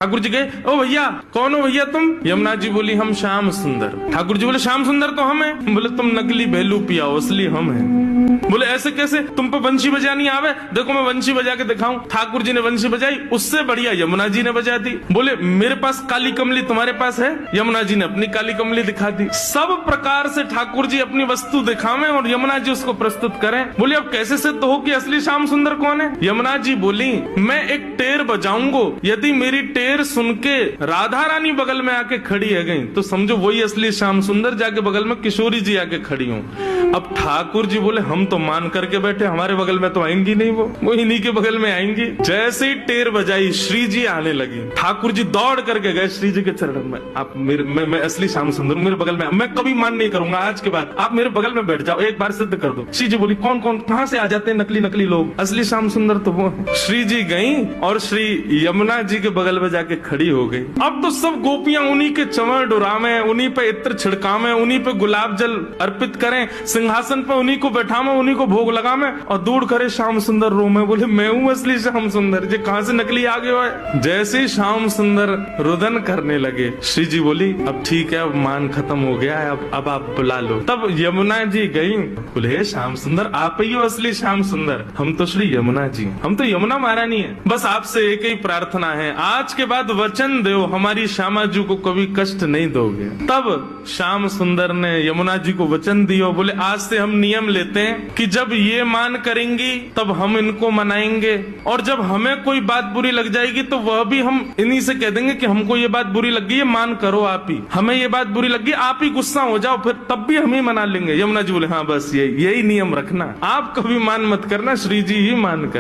ठाकुर जी गए, ओ भैया कौन हो भैया तुम? यमुना जी बोली हम श्याम सुंदर। ठाकुर जी बोले श्याम सुंदर तो हम हैं। बोले तुम नकली बेलू पियाओ असली हम हैं। बोले ऐसे कैसे, तुम पे वंशी बजानी आवे? देखो मैं वंशी बजा के दिखाऊं। ठाकुर जी ने वंशी बजाई, उससे बढ़िया यमुना जी ने बजा दी। बोले मेरे पास काली कमली तुम्हारे पास है? यमुना जी ने अपनी काली कमली दिखा दी। सब प्रकार से ठाकुर जी अपनी वस्तु दिखावें और यमुना जी उसको प्रस्तुत करें। बोले अब कैसे सिद्ध हो कि असली श्याम सुंदर कौन है? यमुना जी बोली मैं एक टेर बजाऊंगो, यदि मेरी टेर सुन के राधा रानी बगल में आके खड़ी है गई तो समझो वही असली श्याम सुंदर, जाके बगल में किशोरी जी आके खड़ी हूँ। अब ठाकुर जी बोले हम तो मान करके बैठे, हमारे बगल में तो आएंगी नहीं, वो इन्हीं के बगल में आएंगी। जैसे ही टेर बजाई श्री जी आने लगी, ठाकुर जी दौड़ करके गए श्री जी के चरणों में। आप मैं असली श्याम सुंदर, मेरे बगल में, मैं कभी मान नहीं करूंगा, आज के बाद आप मेरे बगल में बैठ जाओ, एक बार सिद्ध कर दो। श्री जी बोली कौन कौन कहां से आ जाते हैं नकली नकली लोग, असली श्याम सुंदर तो वो है। श्री जी गई और श्री यमुना जी के बगल में जाके खड़ी हो गई। अब तो सब गोपियां उन्हीं के चंवर डुरावे, उन्हीं पे इत्र छिड़कावे, उन्हीं पे गुलाब जल अर्पित करें, सिंहासन पे उन्हीं को बैठावे, उन्हीं को भोग लगावे और दूर करे श्याम सुंदर रो में। बोले मैं हूँ असली श्याम सुंदर, ये कहां से नकली आ गए हो? जैसे ही श्याम सुंदर रुदन करने लगे, श्री जी बोली अब ठीक है, अब मान खत्म हो गया है, अब आप बुला लो। तब यमुना जी गई, बोले श्याम सुंदर आप ही हो असली श्याम सुंदर? हम तो श्री यमुना जी, हम तो यमुना महारानी है, बस आपसे एक ही प्रार्थना है, आज के बाद वचन दो हमारी श्यामा जी को कभी कष्ट नहीं दोगे। तब श्याम सुंदर ने यमुना जी को वचन दिया। बोले आज से हम नियम लेते हैं कि जब ये मान करेंगी तब हम इनको मनाएंगे, और जब हमें कोई बात बुरी लग जाएगी तो वह भी हम इन्हीं से कह देंगे कि हमको ये बात बुरी लग गई है, मान करो आप ही, हमें ये बात बुरी लग गई, आप ही गुस्सा हो जाओ, फिर तब भी हम ही मना लेंगे। यमुना जी बोले हाँ बस यही नियम रखना, आप कभी मान मत करना, श्री जी ही मान कर